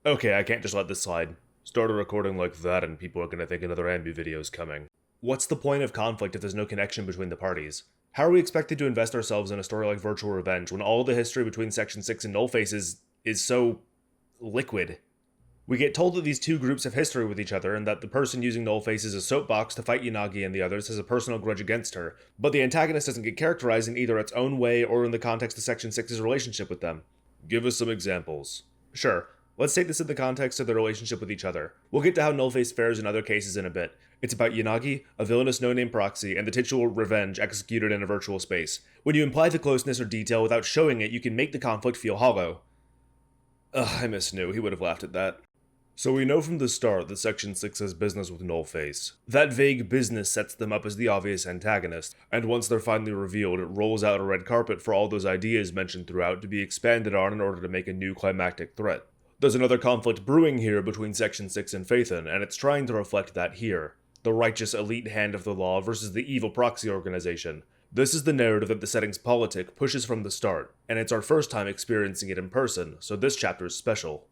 Okay, I can't just let this slide. Start a recording like that and people are gonna think another Ambi video's coming. What's the point of conflict if there's no connection between the parties? How are we expected to invest ourselves in a story like Virtual Revenge when all the history between Section 6 and Nullface is so liquid? We get told that these two groups have history with each other and that the person using Nullface is a soapbox to fight Yanagi and the others has a personal grudge against her, but the antagonist doesn't get characterized in either its own way or in the context of Section 6's relationship with them. Give us some examples. Sure, let's take this in the context of their relationship with each other. We'll get to how Nullface fares in other cases in a bit. It's about Yanagi, a villainous no-name proxy, and the titular revenge executed in a virtual space. When you imply the closeness or detail without showing it, you can make the conflict feel hollow. Ugh, I miss New, he would have laughed at that. So we know from the start that Section 6 has business with Nullface. That vague business sets them up as the obvious antagonist, and once they're finally revealed, it rolls out a red carpet for all those ideas mentioned throughout to be expanded on in order to make a new climactic threat. There's another conflict brewing here between Section 6 and Phaethon, and it's trying to reflect that here. The righteous elite hand of the law versus the evil proxy organization. This is the narrative that the setting's politic pushes from the start, and it's our first time experiencing it in person, so this chapter is special.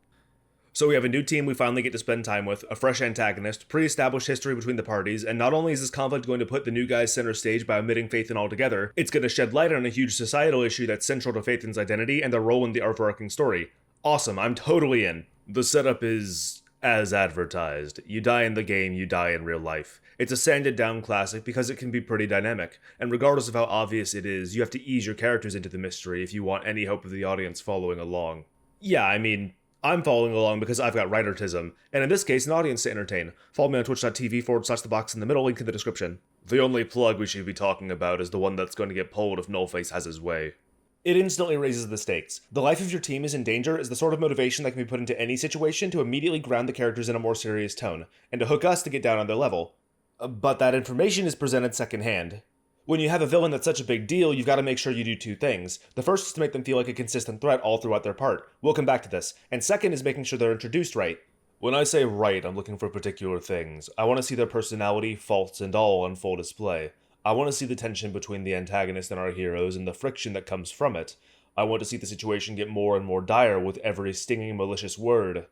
So we have a new team we finally get to spend time with, a fresh antagonist, pre-established history between the parties, and not only is this conflict going to put the new guys center stage by omitting Phaethon altogether, it's going to shed light on a huge societal issue that's central to Phaethon's identity and their role in the overarching story. Awesome, I'm totally in. The setup is as advertised. You die in the game, you die in real life. It's a sanded down classic because it can be pretty dynamic, and regardless of how obvious it is, you have to ease your characters into the mystery if you want any hope of the audience following along. Yeah, I mean, I'm following along because I've got writertism, and in this case, an audience to entertain. Follow me on twitch.tv/thebox in the middle, link in the description. The only plug we should be talking about is the one that's going to get pulled if Nullface has his way. It instantly raises the stakes. The life of your team is in danger is the sort of motivation that can be put into any situation to immediately ground the characters in a more serious tone, and to hook us to get down on their level. But that information is presented secondhand. When you have a villain that's such a big deal, you've got to make sure you do two things. The first is to make them feel like a consistent threat all throughout their part. We'll come back to this. And second is making sure they're introduced right. When I say right, I'm looking for particular things. I want to see their personality, faults, and all on full display. I want to see the tension between the antagonist and our heroes and the friction that comes from it. I want to see the situation get more and more dire with every stinging malicious word.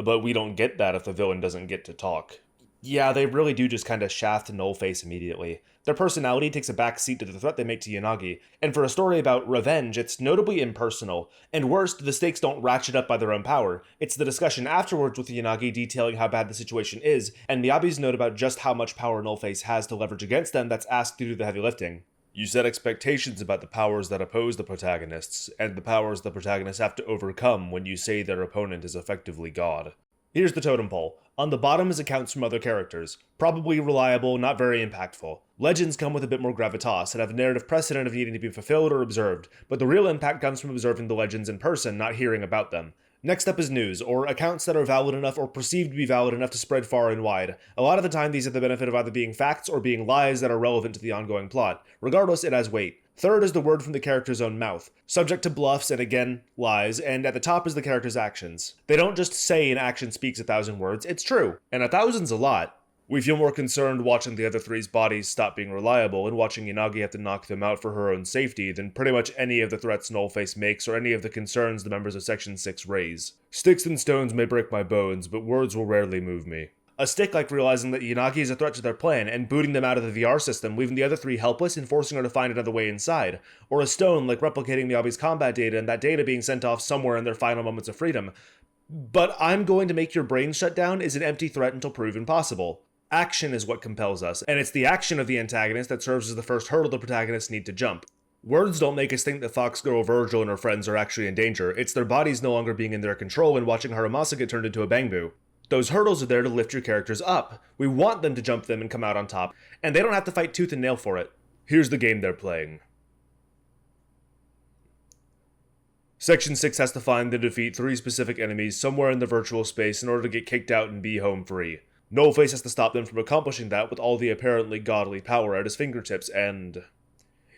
But we don't get that if the villain doesn't get to talk. Yeah, they really do just kind of shaft Nullface immediately. Their personality takes a back seat to the threat they make to Yanagi, and for a story about revenge, it's notably impersonal. And worst, the stakes don't ratchet up by their own power. It's the discussion afterwards with Yanagi detailing how bad the situation is, and Miyabi's note about just how much power Nullface has to leverage against them that's asked to do the heavy lifting. You set expectations about the powers that oppose the protagonists, and the powers the protagonists have to overcome when you say their opponent is effectively God. Here's the totem pole. On the bottom is accounts from other characters. Probably reliable, not very impactful. Legends come with a bit more gravitas and have a narrative precedent of needing to be fulfilled or observed, but the real impact comes from observing the legends in person, not hearing about them. Next up is news, or accounts that are valid enough or perceived to be valid enough to spread far and wide. A lot of the time these have the benefit of either being facts or being lies that are relevant to the ongoing plot. Regardless, it has weight. Third is the word from the character's own mouth, subject to bluffs and again, lies, and at the top is the character's actions. They don't just say an action speaks 1,000 words, it's true, and 1,000's a lot. We feel more concerned watching the other three's bodies stop being reliable and watching Yanagi have to knock them out for her own safety than pretty much any of the threats Nullface makes or any of the concerns the members of Section 6 raise. Sticks and stones may break my bones, but words will rarely move me. A stick like realizing that Yanagi is a threat to their plan and booting them out of the VR system, leaving the other three helpless and forcing her to find another way inside. Or a stone like replicating Miyabi's combat data and that data being sent off somewhere in their final moments of freedom. But I'm going to make your brain shut down is an empty threat until proven possible. Action is what compels us, and it's the action of the antagonist that serves as the first hurdle the protagonists need to jump. Words don't make us think that Fox Girl Virgil and her friends are actually in danger, it's their bodies no longer being in their control and watching Haramasa get turned into a bangbu. Those hurdles are there to lift your characters up. We want them to jump them and come out on top, and they don't have to fight tooth and nail for it. Here's the game they're playing. Section 6 has to find and defeat 3 specific enemies somewhere in the virtual space in order to get kicked out and be home free. Nullface has to stop them from accomplishing that with all the apparently godly power at his fingertips, and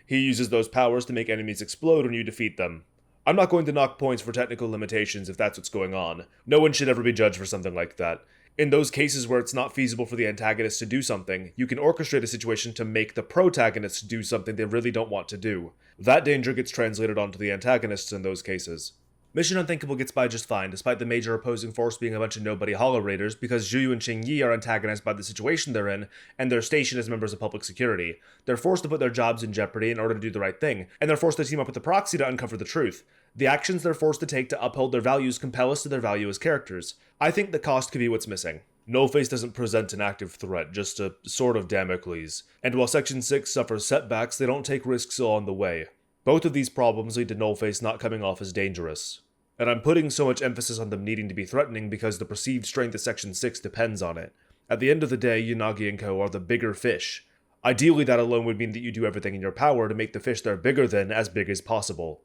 he uses those powers to make enemies explode when you defeat them. I'm not going to knock points for technical limitations if that's what's going on. No one should ever be judged for something like that. In those cases where it's not feasible for the antagonist to do something, you can orchestrate a situation to make the protagonists do something they really don't want to do. That danger gets translated onto the antagonists in those cases. Mission Unthinkable gets by just fine, despite the major opposing force being a bunch of nobody Hollow Raiders, because Zhuyu and Qingyi are antagonized by the situation they're in, and their station as members of public security. They're forced to put their jobs in jeopardy in order to do the right thing, and they're forced to team up with the proxy to uncover the truth. The actions they're forced to take to uphold their values compel us to their value as characters. I think the cost could be what's missing. Nullface doesn't present an active threat, just a sort of Damocles. And while Section 6 suffers setbacks, they don't take risks along the way. Both of these problems lead to Nullface not coming off as dangerous. And I'm putting so much emphasis on them needing to be threatening because the perceived strength of Section 6 depends on it. At the end of the day, Yanagi and co. are the bigger fish. Ideally, that alone would mean that you do everything in your power to make the fish they're bigger than as big as possible.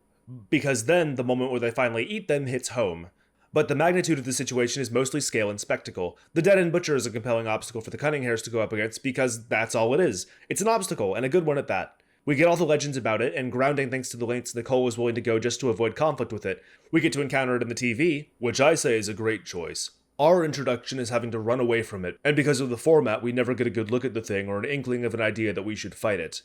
Because then, the moment where they finally eat them hits home. But the magnitude of the situation is mostly scale and spectacle. The Dead End Butcher is a compelling obstacle for the Cunning Hares to go up against because that's all it is. It's an obstacle, and a good one at that. We get all the legends about it, and grounding thanks to the lengths Nicole was willing to go just to avoid conflict with it. We get to encounter it in the TV, which I say is a great choice. Our introduction is having to run away from it, and because of the format, we never get a good look at the thing or an inkling of an idea that we should fight it.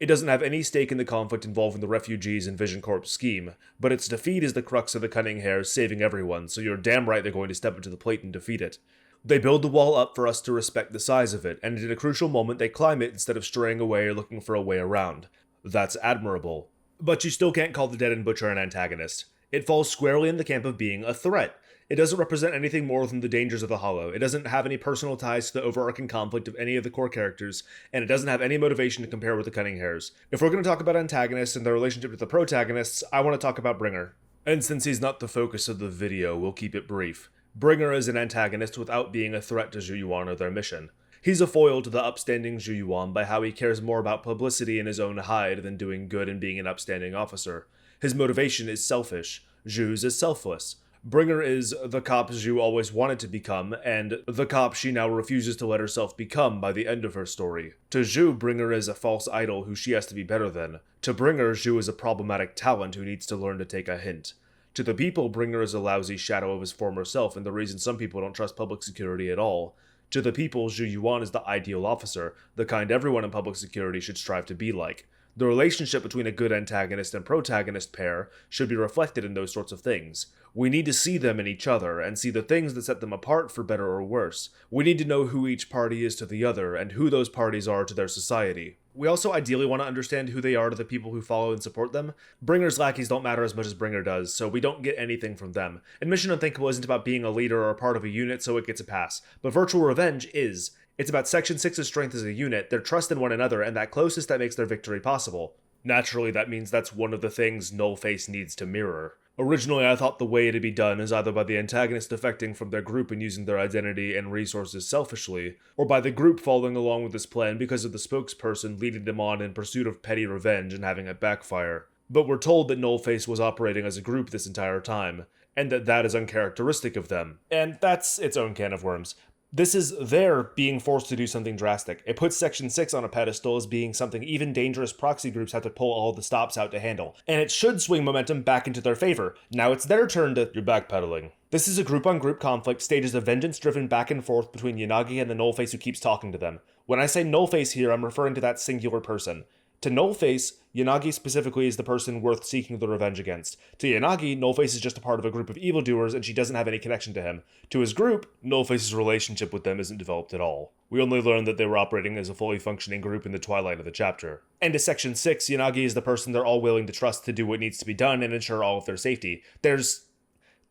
It doesn't have any stake in the conflict involving the refugees and Vision Corp's scheme, but its defeat is the crux of the Cunning Hares saving everyone, so you're damn right they're going to step up to the plate and defeat it. They build the wall up for us to respect the size of it, and in a crucial moment they climb it instead of straying away or looking for a way around. That's admirable. But you still can't call the Dead End Butcher an antagonist. It falls squarely in the camp of being a threat. It doesn't represent anything more than the dangers of the Hollow. It doesn't have any personal ties to the overarching conflict of any of the core characters, and it doesn't have any motivation to compare with the Cunning Hares. If we're going to talk about antagonists and their relationship with the protagonists, I want to talk about Bringer. And since he's not the focus of the video, we'll keep it brief. Bringer is an antagonist without being a threat to Zhuyuan or their mission. He's a foil to the upstanding Zhuyuan by how he cares more about publicity in his own hide than doing good and being an upstanding officer. His motivation is selfish. Zhu's is selfless. Bringer is the cop Zhu always wanted to become, and the cop she now refuses to let herself become by the end of her story. To Zhu, Bringer is a false idol who she has to be better than. To Bringer, Zhu is a problematic talent who needs to learn to take a hint. To the people, Bringer is a lousy shadow of his former self and the reason some people don't trust public security at all. To the people, Zhu Yuan is the ideal officer, the kind everyone in public security should strive to be like. The relationship between a good antagonist and protagonist pair should be reflected in those sorts of things. We need to see them in each other, and see the things that set them apart for better or worse. We need to know who each party is to the other, and who those parties are to their society. We also ideally want to understand who they are to the people who follow and support them. Bringer's lackeys don't matter as much as Bringer does, so we don't get anything from them. And Mission Unthinkable isn't about being a leader or a part of a unit, so it gets a pass. But Virtual Revenge is. It's about Section 6's strength as a unit, their trust in one another, and that closest that makes their victory possible. Naturally, that means that's one of the things Nullface needs to mirror. Originally, I thought the way it'd be done is either by the antagonist defecting from their group and using their identity and resources selfishly, or by the group following along with this plan because of the spokesperson leading them on in pursuit of petty revenge and having it backfire. But we're told that Nullface was operating as a group this entire time, and that is uncharacteristic of them. And that's its own can of worms. This is their being forced to do something drastic. It puts Section 6 on a pedestal as being something even dangerous proxy groups have to pull all the stops out to handle. And it should swing momentum back into their favor. Now it's their turn to... You're backpedaling. This is a group-on-group conflict staged as vengeance driven back and forth between Yanagi and the Nullface who keeps talking to them. When I say Nullface here, I'm referring to that singular person. To Nullface, Yanagi specifically is the person worth seeking the revenge against. To Yanagi, Nullface is just a part of a group of evildoers and she doesn't have any connection to him. To his group, Nullface's relationship with them isn't developed at all. We only learn that they were operating as a fully functioning group in the twilight of the chapter. And to Section 6, Yanagi is the person they're all willing to trust to do what needs to be done and ensure all of their safety. There's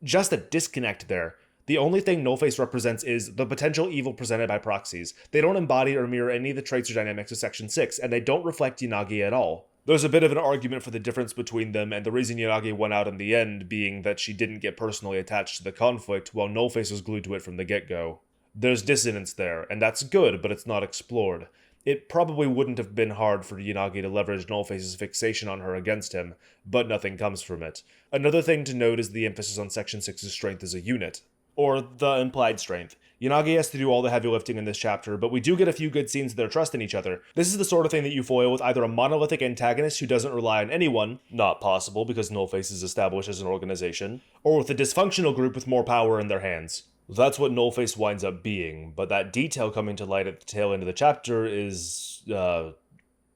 just a disconnect there. The only thing Nullface represents is the potential evil presented by proxies. They don't embody or mirror any of the traits or dynamics of Section 6, and they don't reflect Yanagi at all. There's a bit of an argument for the difference between them, and the reason Yanagi won out in the end being that she didn't get personally attached to the conflict, while Nullface was glued to it from the get-go. There's dissonance there, and that's good, but it's not explored. It probably wouldn't have been hard for Yanagi to leverage Nullface's fixation on her against him, but nothing comes from it. Another thing to note is the emphasis on Section 6's strength as a unit. Or the implied strength. Yanagi has to do all the heavy lifting in this chapter, but we do get a few good scenes of their trust in each other. This is the sort of thing that you foil with either a monolithic antagonist who doesn't rely on anyone, not possible because Nullface is established as an organization, or with a dysfunctional group with more power in their hands. That's what Nullface winds up being, but that detail coming to light at the tail end of the chapter is,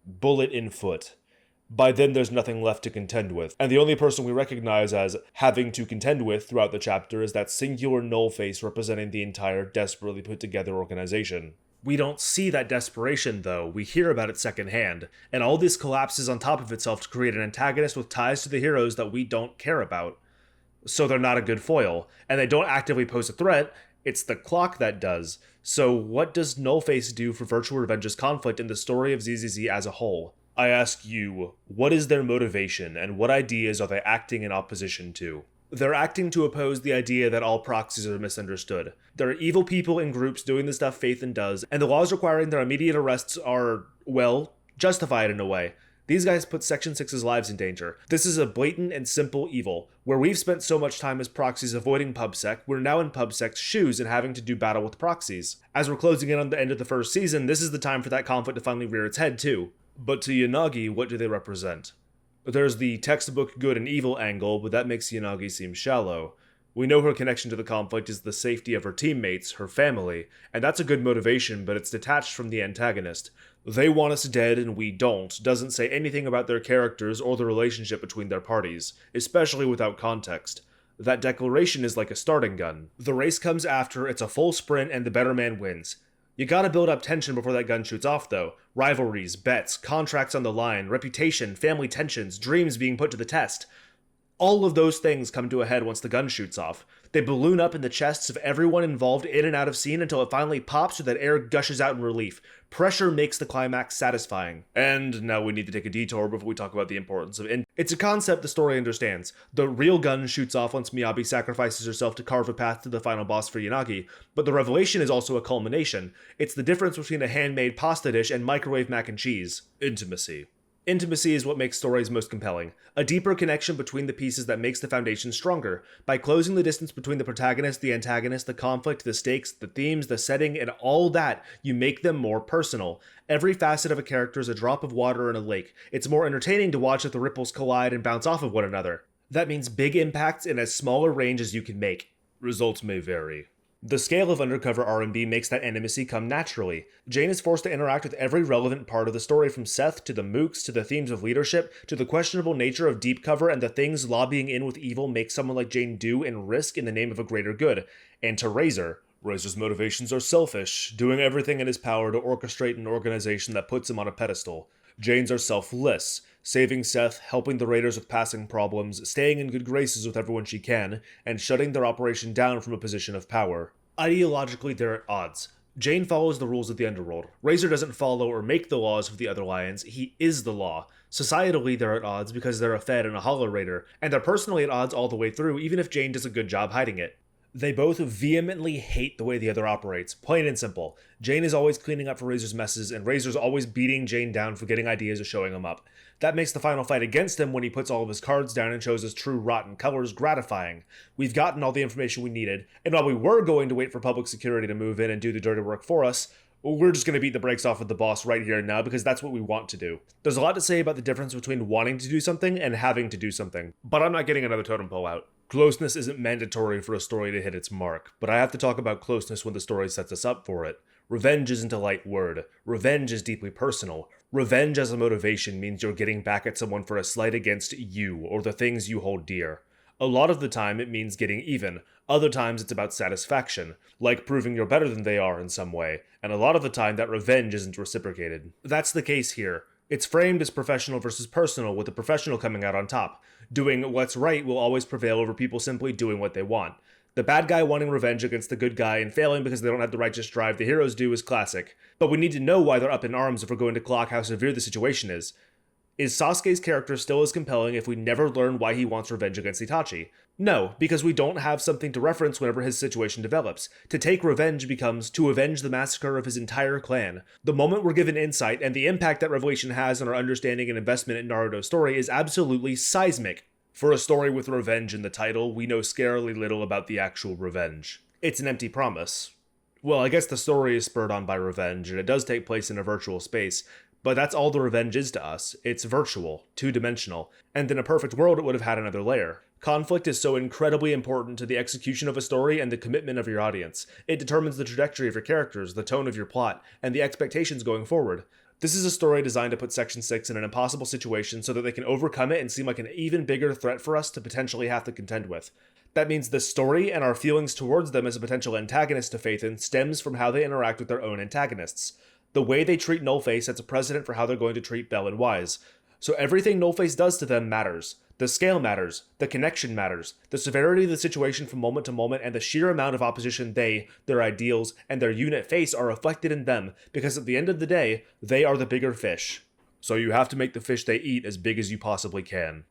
bullet in foot. By then there's nothing left to contend with, and the only person we recognize as having to contend with throughout the chapter is that singular null face representing the entire desperately put together organization. We don't see that desperation though, we hear about it secondhand, and all this collapses on top of itself to create an antagonist with ties to the heroes that we don't care about. So they're not a good foil, and they don't actively pose a threat, it's the clock that does. So what does Nullface do for Virtual Revenge's conflict in the story of ZZZ as a whole? I ask you, what is their motivation, and what ideas are they acting in opposition to? They're acting to oppose the idea that all proxies are misunderstood. There are evil people in groups doing the stuff Phaethon does, and the laws requiring their immediate arrests are, well, justified in a way. These guys put Section 6's lives in danger. This is a blatant and simple evil. Where we've spent so much time as proxies avoiding PubSec, we're now in PubSec's shoes and having to do battle with proxies. As we're closing in on the end of the first season, this is the time for that conflict to finally rear its head too. But to Yanagi, what do they represent? There's the textbook good and evil angle, but that makes Yanagi seem shallow. We know her connection to the conflict is the safety of her teammates, her family, and that's a good motivation, but it's detached from the antagonist. They want us dead and we don't doesn't say anything about their characters or the relationship between their parties, especially without context. That declaration is like a starting gun. The race comes after, it's a full sprint, and the better man wins. You gotta build up tension before that gun shoots off though. Rivalries, bets, contracts on the line, reputation, family tensions, dreams being put to the test. All of those things come to a head once the gun shoots off. They balloon up in the chests of everyone involved in and out of scene until it finally pops so that air gushes out in relief. Pressure makes the climax satisfying. And now we need to take a detour before we talk about the importance of It's a concept the story understands. The real gun shoots off once Miyabi sacrifices herself to carve a path to the final boss for Yanagi, but the revelation is also a culmination. It's the difference between a handmade pasta dish and microwave mac and cheese. Intimacy. Intimacy is what makes stories most compelling. A deeper connection between the pieces that makes the foundation stronger. By closing the distance between the protagonist, the antagonist, the conflict, the stakes, the themes, the setting, and all that, you make them more personal. Every facet of a character is a drop of water in a lake. It's more entertaining to watch if the ripples collide and bounce off of one another. That means big impacts in as small a range as you can make. Results may vary. The scale of undercover R&B makes that intimacy come naturally. Jane is forced to interact with every relevant part of the story, from Seth to the mooks to the themes of leadership to the questionable nature of deep cover and the things lobbying in with evil make someone like Jane do and risk in the name of a greater good. And to Razor. Razor's motivations are selfish, doing everything in his power to orchestrate an organization that puts him on a pedestal. Jane's are selfless, saving Seth, helping the Raiders with passing problems, staying in good graces with everyone she can, and shutting their operation down from a position of power. Ideologically, they're at odds. Jane follows the rules of the underworld. Razor doesn't follow or make the laws of the other lions, he is the law. Societally, they're at odds because they're a Fed and a Hollow Raider, and they're personally at odds all the way through, even if Jane does a good job hiding it. They both vehemently hate the way the other operates, plain and simple. Jane is always cleaning up for Razor's messes, and Razor's always beating Jane down for getting ideas or showing him up. That makes the final fight against him when he puts all of his cards down and shows his true rotten colors gratifying. We've gotten all the information we needed, and while we were going to wait for public security to move in and do the dirty work for us, we're just going to beat the brakes off of the boss right here and now because that's what we want to do. There's a lot to say about the difference between wanting to do something and having to do something, but I'm not getting another totem pole out. Closeness isn't mandatory for a story to hit its mark, but I have to talk about closeness when the story sets us up for it. Revenge isn't a light word. Revenge is deeply personal. Revenge as a motivation means you're getting back at someone for a slight against you or the things you hold dear. A lot of the time it means getting even. Other times it's about satisfaction, like proving you're better than they are in some way, and a lot of the time that revenge isn't reciprocated. That's the case here. It's framed as professional versus personal, with the professional coming out on top. Doing what's right will always prevail over people simply doing what they want. The bad guy wanting revenge against the good guy and failing because they don't have the righteous drive the heroes do is classic. But we need to know why they're up in arms if we're going to clock how severe the situation is. Is Sasuke's character still as compelling if we never learn why he wants revenge against Itachi? No, because we don't have something to reference whenever his situation develops. To take revenge becomes to avenge the massacre of his entire clan. The moment we're given insight and the impact that revelation has on our understanding and investment in Naruto's story is absolutely seismic. For a story with revenge in the title, we know scarily little about the actual revenge. It's an empty promise. Well, I guess the story is spurred on by revenge, and it does take place in a virtual space, but that's all the revenge is to us. It's virtual, two-dimensional, and in a perfect world it would have had another layer. Conflict is so incredibly important to the execution of a story and the commitment of your audience. It determines the trajectory of your characters, the tone of your plot, and the expectations going forward. This is a story designed to put Section 6 in an impossible situation so that they can overcome it and seem like an even bigger threat for us to potentially have to contend with. That means the story and our feelings towards them as a potential antagonist to Phaethon stems from how they interact with their own antagonists. The way they treat Nullface sets a precedent for how they're going to treat Belle and Wise. So everything Nullface does to them matters. The scale matters, the connection matters, the severity of the situation from moment to moment, and the sheer amount of opposition they, their ideals, and their unit face are reflected in them, because at the end of the day, they are the bigger fish. So you have to make the fish they eat as big as you possibly can.